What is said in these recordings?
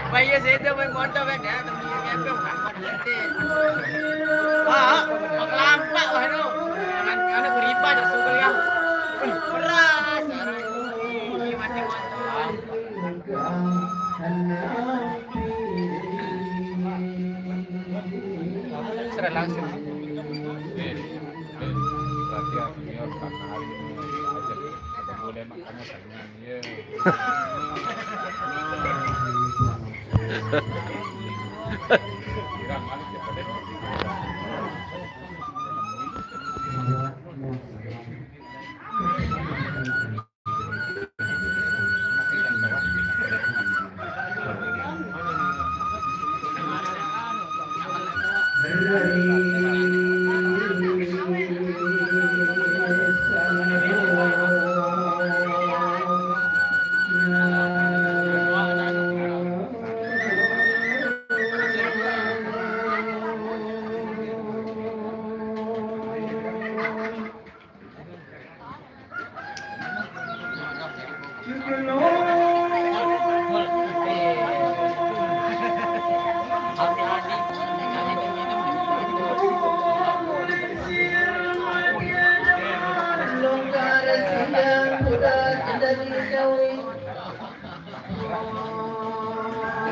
Vaya saya itu main motor kan ya, temennya tuh lampak wah itu, karena beripa terus kuliah, beras, mati motor. Serah langsung. Berarti junior karena hari ini aja boleh makanya tandingan dia. Kira malik ya pada.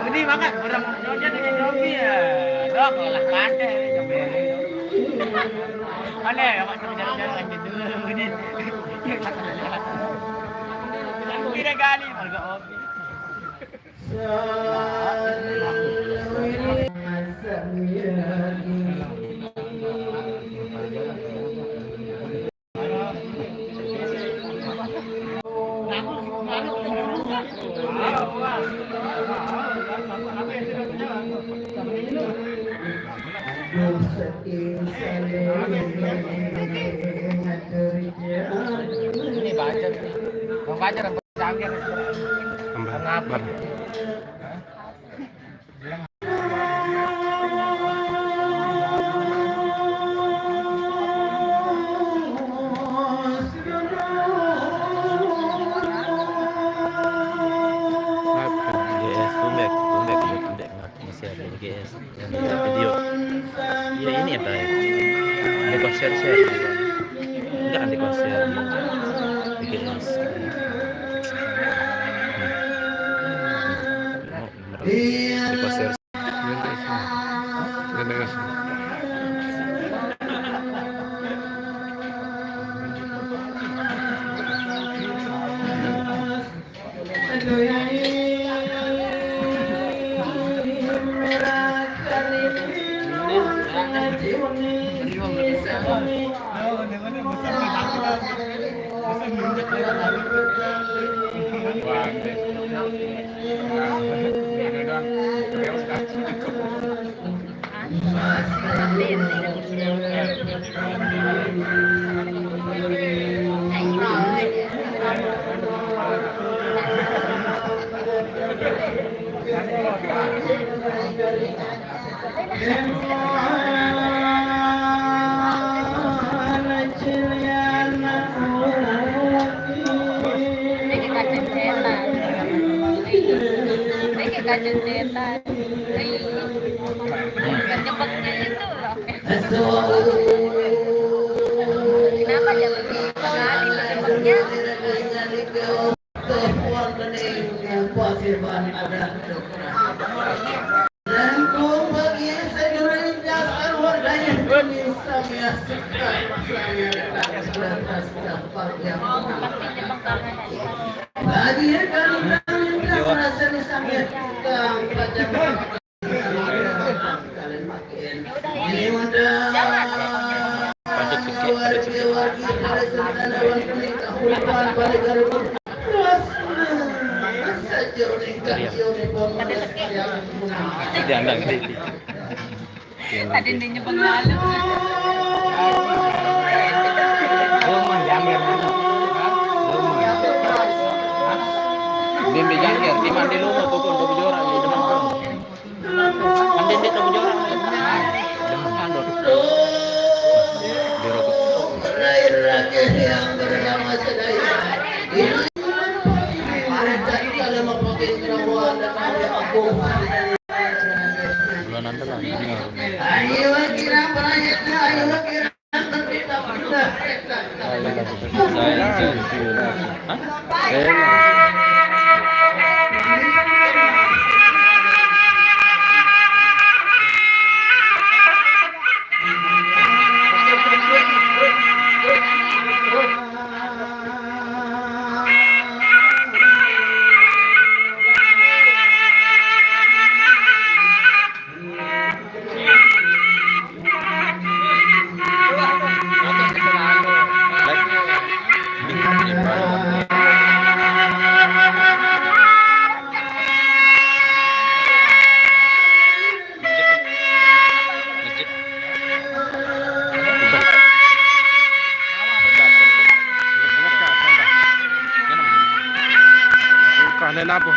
Ini makan orang Jogja di Jopi ya. Dok, lah pandai Jopi. Pandai ya Pak jalan-jalan gitu ini. Aku kira kali marga Opi. Ini baca, mau baca rambut canggih. Kenapa? Masih ada GS yang video. Ya ini apa ya? Ada konser enggak ada konser di GS. Di konser Kacang setan. Cepetnya itu loh. Kenapa jangan sekali cepetnya? Dan kau bagi Lanjut sedikit, jangan gede. Tadi dia pengalaman. Bimbi jangkir, di mandi lu mau pukul tuh joran di depan kau. Mandi di tuh joran. Depan kandor. Di rokok. Bulan andalan. Apa?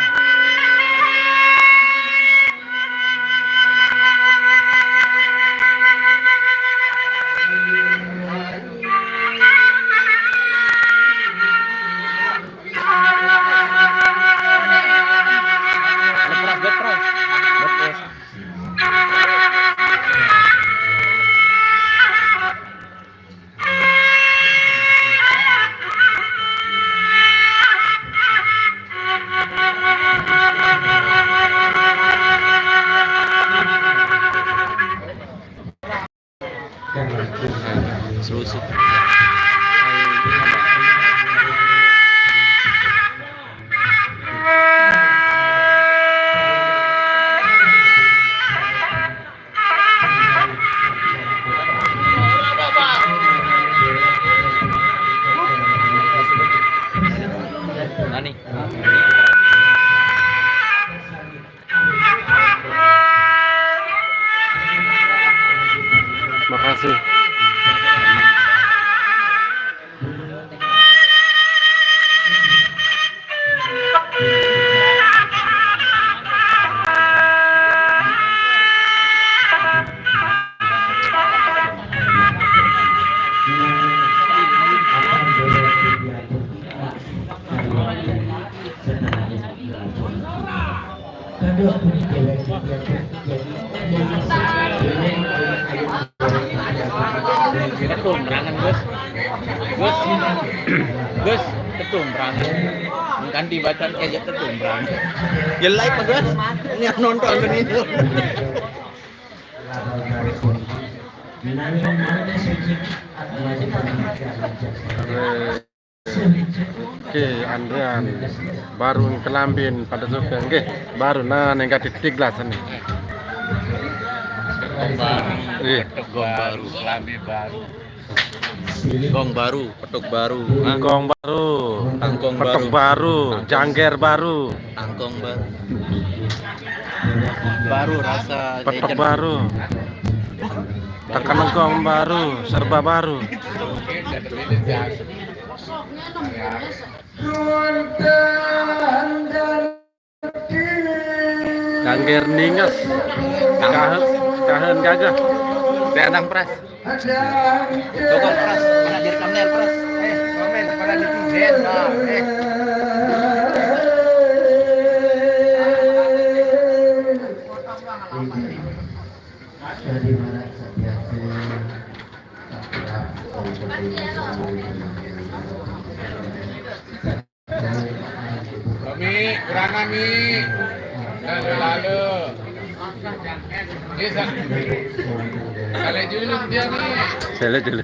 Selusuk. Nani. Makasih. Ketum berangan Gus ketum berangan kan dibaca kayak ketum berangan ya like Pak Gus ini yang nonton ini Oke, Andrean baru kelambin pada suka nggih baru nah ning ditik lah sini. Gong baru, kelambi baru. Gong baru, petuk baru, Gong baru, tangkong petok baru, jangger baru, tangkong baru. Baru rasa petok jajan. baru. Tekan gong baru, serba baru. Jangger ninges. Kahen gagah. Beanang pras. Dokter pras, mana jadi thumbnail pras. Komen kepada netizen lah. Kami kurangan nih. Lalu. Iya, kalau julid dia nih. Saya lihat dulu.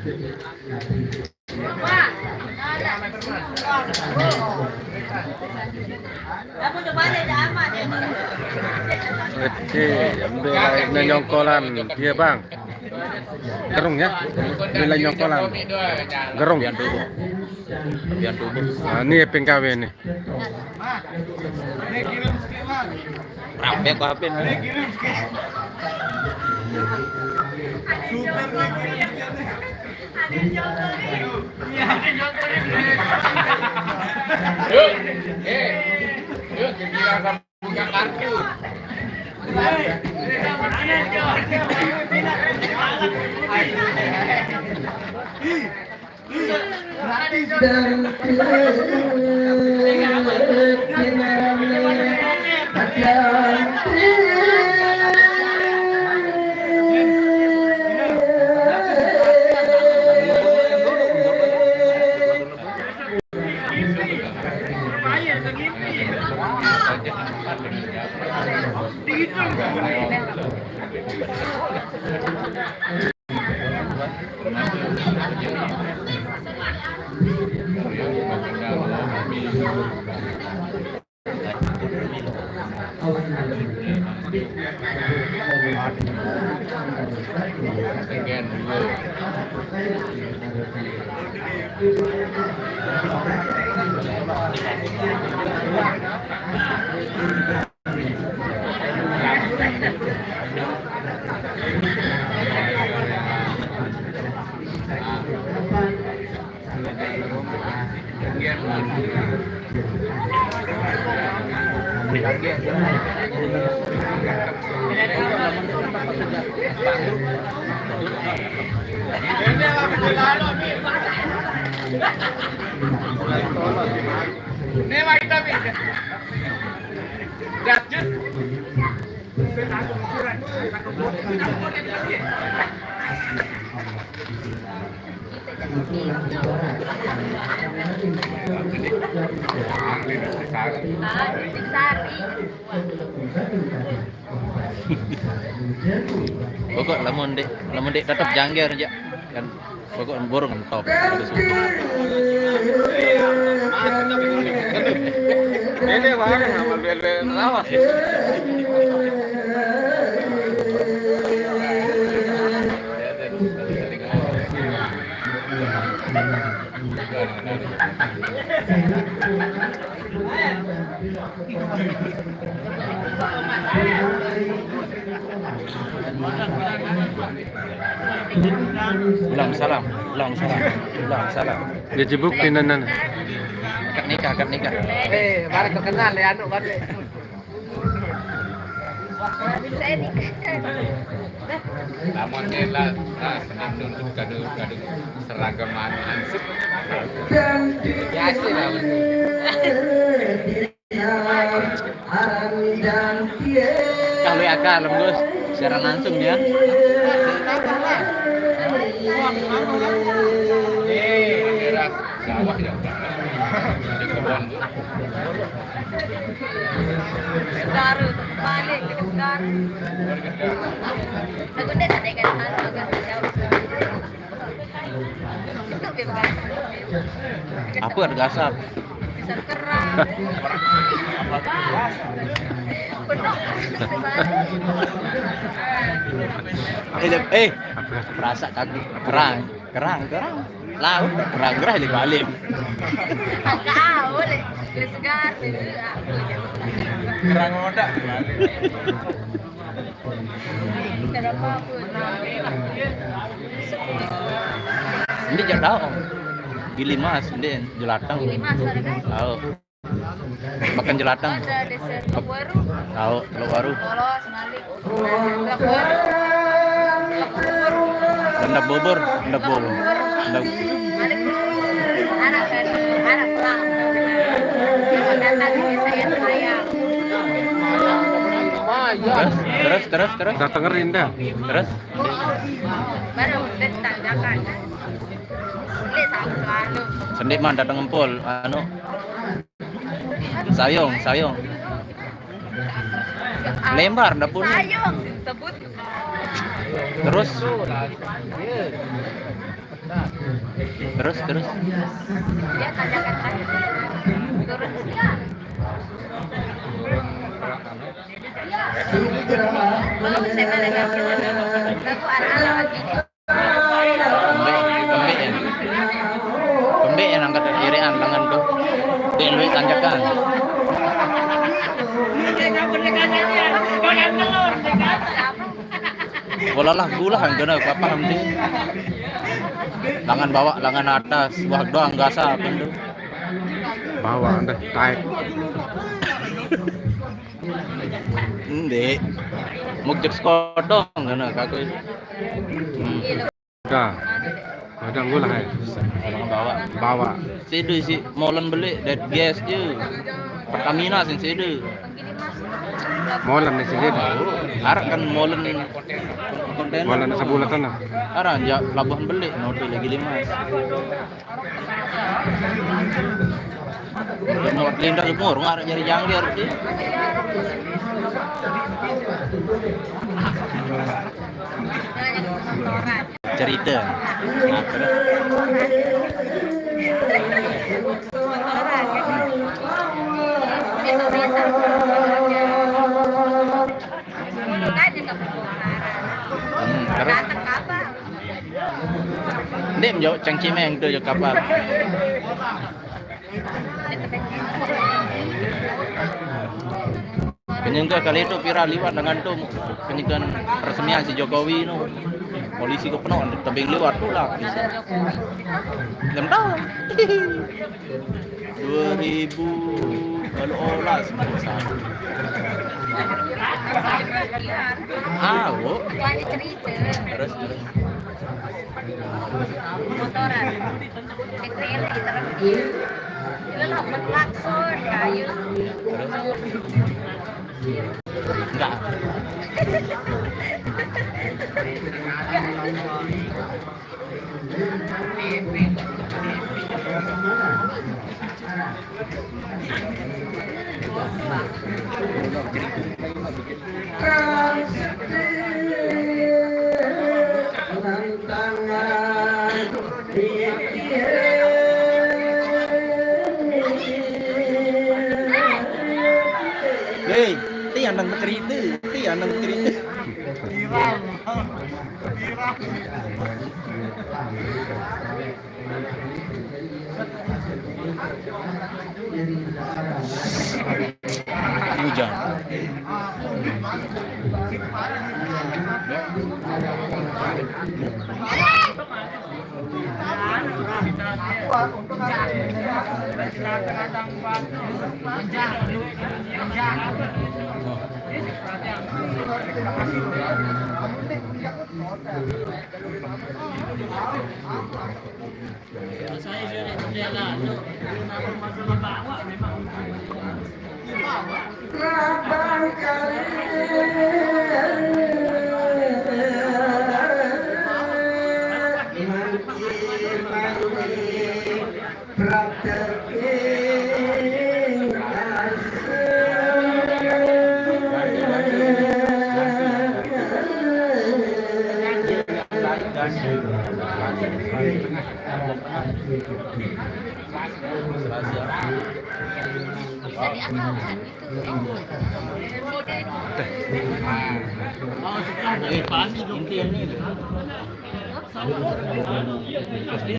Oke, ambil nyongkolan. Iya bang. Gerung ya? Nilai nyongkolan. Gerung. Biar tubuh. Nah, ini PKW nih. Rampe kok HP nih. Yuk, yuk, kita buka kartu. Again, Pokok lamun dek tetap jangger aja kan. Pokok borong kan top. Ini barang amal bel-bel lawas. Ulang salam. Dia jebuk pinanan. Akad nikah. Baru terkenal ya anu kan. namun lah, senang untuk kado seragaman ansip. Biasa lah. Kalau akal Gus, secara langsung ya. Sawah ya. Di kebun. Segaru, balik ke segaru. Aku dah tak dekat hal agak jauh. Itu bebas. Apa harga asap? Bisa kerang. Penuh. Perasa kaki kerang. Laut kerang di balik. Kau boleh segar. Kerang odak. Kenapa pun? Ini jangan tahu. Pilih mas, ini jelatang. Ini mas ada guys. Tahu. Makan jelatang. Ada dessert baru. Tahu, lo baru. Polos, malik. Baru. Rendap bubur. Malik. Anak pulang. Datang di saya. Terus. Datang Rinda. Terus. Baru datang Jakarta. Lihat aku selalu. Sendik mah datang ngempol. Sayong. Lembar dah pun. Sayang disebut. Terus terus. Dia tanyakan tadi. Turun sekian. Belum saya balik lagi. Lalu anak lagi. Pembek yang angkat dari kirian tangan tuh. Dia lebih tanjakan. Bola lah gula kan kena apa paham dia. Tangan bawah, tangan atas, wah doang gasa apa itu. Bawa anda taik. Ndek. Mukjek skodong kena kaku. Udah gula hai. Tangan bawah. Bawa. Sedu si molen beli dat gas je. Pertamina sin sedu. Molan di sini. Arak kan molen kontainer. Molan sebulan sana. Arak ya pelabuhan beli noti lagi 5. Mau linda umur ngar nyari jangkir sih. Cerita. Nah, terus. Terus. Ndek jauh cangcimeng tu je kapal. Penyengga kali itu viral liwat dengan tu penyegan peresmian si Jokowi no. Polisi ke penuh tebing lewat tu lah. Jam tahun 2018 wo. Ada cerita. Terus. Motoran. Ekstrela itu. Lalu berlakson kayu. Enggak. Hei, ti anang cerita. Hujan. Bisa diakalkan itu. Intinya ini.